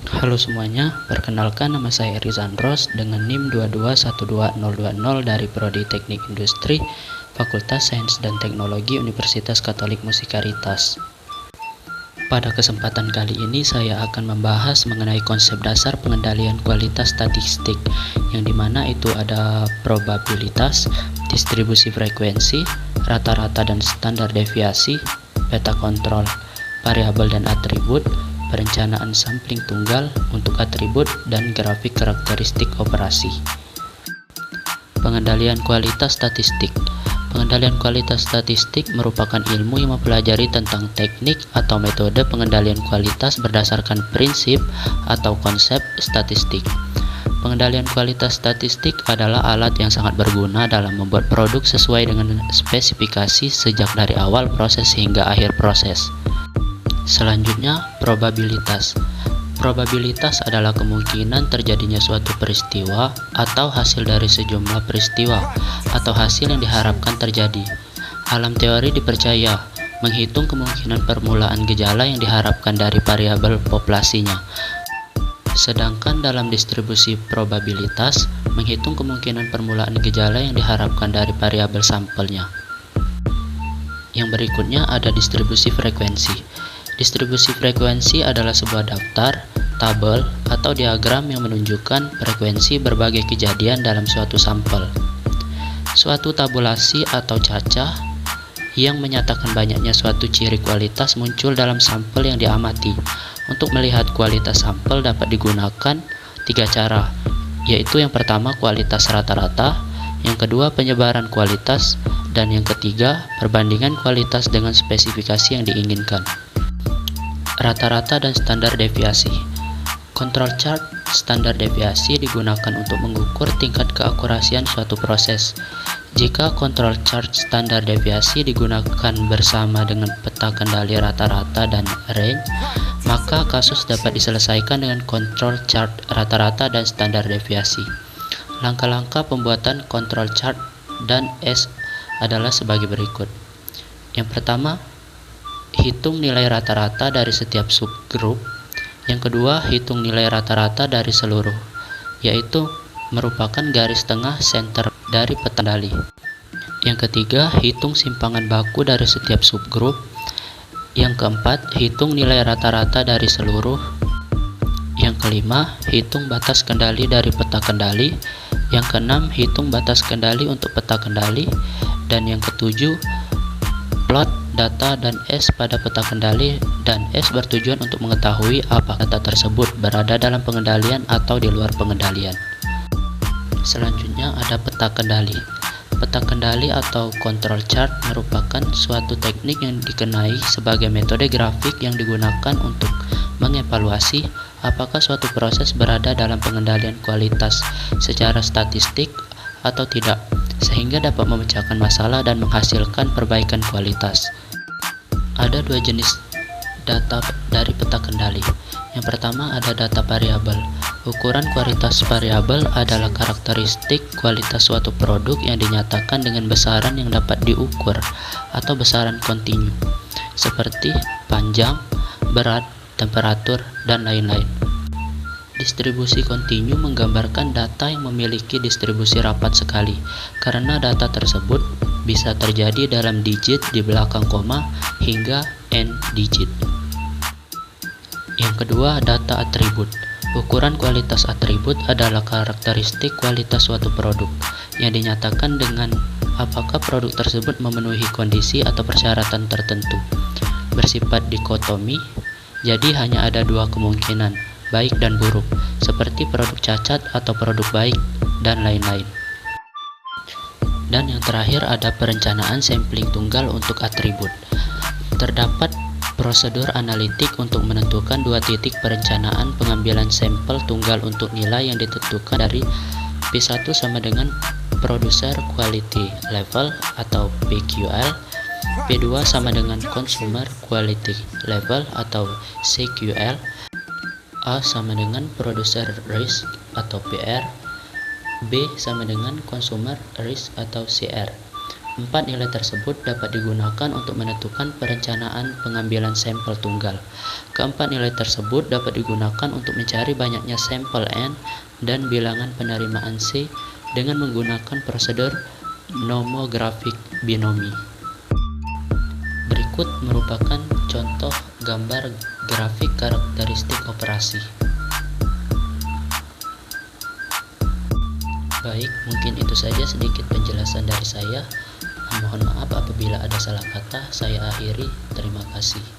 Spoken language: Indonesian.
Halo semuanya, perkenalkan nama saya Rizandros dengan NIM 2212020 dari Prodi Teknik Industri, Fakultas Sains dan Teknologi Universitas Katolik Musikaritas. Pada kesempatan kali ini saya akan membahas mengenai konsep dasar pengendalian kualitas statistik, yang dimana itu ada probabilitas, distribusi frekuensi, rata-rata dan standar deviasi, peta kontrol, variabel dan atribut, perencanaan sampling tunggal untuk atribut, dan grafik karakteristik operasi. Pengendalian kualitas statistik. Pengendalian kualitas statistik merupakan ilmu yang mempelajari tentang teknik atau metode pengendalian kualitas berdasarkan prinsip atau konsep statistik. Pengendalian kualitas statistik adalah alat yang sangat berguna dalam membuat produk sesuai dengan spesifikasi sejak dari awal proses hingga akhir proses. Selanjutnya, probabilitas. Probabilitas adalah kemungkinan terjadinya suatu peristiwa atau hasil dari sejumlah peristiwa atau hasil yang diharapkan terjadi. Alam teori dipercaya menghitung kemungkinan permulaan gejala yang diharapkan dari variabel populasinya. Sedangkan dalam distribusi probabilitas, menghitung kemungkinan permulaan gejala yang diharapkan dari variabel sampelnya. Yang berikutnya ada distribusi frekuensi. Distribusi frekuensi adalah sebuah daftar, tabel, atau diagram yang menunjukkan frekuensi berbagai kejadian dalam suatu sampel. Suatu tabulasi atau cacah yang menyatakan banyaknya suatu ciri kualitas muncul dalam sampel yang diamati. Untuk melihat kualitas sampel dapat digunakan 3 cara, yaitu yang pertama kualitas rata-rata, yang kedua penyebaran kualitas, dan yang ketiga perbandingan kualitas dengan spesifikasi yang diinginkan. Rata-rata dan standar deviasi. Control chart standar deviasi digunakan untuk mengukur tingkat keakurasian suatu proses. Jika control chart standar deviasi digunakan bersama dengan peta kendali rata-rata dan range, maka kasus dapat diselesaikan dengan control chart rata-rata dan standar deviasi. Langkah-langkah pembuatan control chart dan S adalah sebagai berikut. Yang pertama, hitung nilai rata-rata dari setiap subgrup. Yang kedua, hitung nilai rata-rata dari seluruh, yaitu merupakan garis tengah center dari peta kendali. Yang ketiga, hitung simpangan baku dari setiap subgrup. Yang keempat, hitung nilai rata-rata dari seluruh. Yang kelima, hitung batas kendali dari peta kendali. Yang keenam, hitung batas kendali untuk peta kendali. Dan yang ketujuh, plot data dan S pada peta kendali, dan S bertujuan untuk mengetahui apakah data tersebut berada dalam pengendalian atau di luar pengendalian. Selanjutnya ada peta kendali. Peta kendali atau control chart merupakan suatu teknik yang dikenai sebagai metode grafik yang digunakan untuk mengevaluasi apakah suatu proses berada dalam pengendalian kualitas secara statistik atau tidak, sehingga dapat memecahkan masalah dan menghasilkan perbaikan kualitas. Ada 2 jenis data dari peta kendali. Yang pertama ada data variabel. Ukuran kualitas variabel adalah karakteristik kualitas suatu produk yang dinyatakan dengan besaran yang dapat diukur atau besaran kontinu, seperti panjang, berat, temperatur, dan lain-lain. Distribusi kontinu menggambarkan data yang memiliki distribusi rapat sekali, karena data tersebut bisa terjadi dalam digit di belakang koma hingga n digit. Yang kedua, data atribut. Ukuran kualitas atribut adalah karakteristik kualitas suatu produk yang dinyatakan dengan apakah produk tersebut memenuhi kondisi atau persyaratan tertentu. Bersifat dikotomi, jadi hanya ada 2 kemungkinan, baik dan buruk, seperti produk cacat atau produk baik, dan lain-lain. Dan yang terakhir ada perencanaan sampling tunggal untuk atribut. Terdapat prosedur analitik untuk menentukan 2 titik perencanaan pengambilan sampel tunggal untuk nilai yang ditentukan dari P1 sama dengan producer quality level atau PQL, P2 sama dengan consumer quality level atau CQL, A sama dengan producer risk atau PR, B sama dengan consumer risk atau CR. Empat nilai tersebut dapat digunakan untuk menentukan perencanaan pengambilan sampel tunggal. Keempat nilai tersebut dapat digunakan untuk mencari banyaknya sampel N dan bilangan penerimaan C dengan menggunakan prosedur nomografik binomi. Berikut merupakan contoh gambar grafik karakteristik operasi. Baik, mungkin itu saja sedikit penjelasan dari saya. Mohon maaf apabila ada salah kata. Saya akhiri. Terima kasih.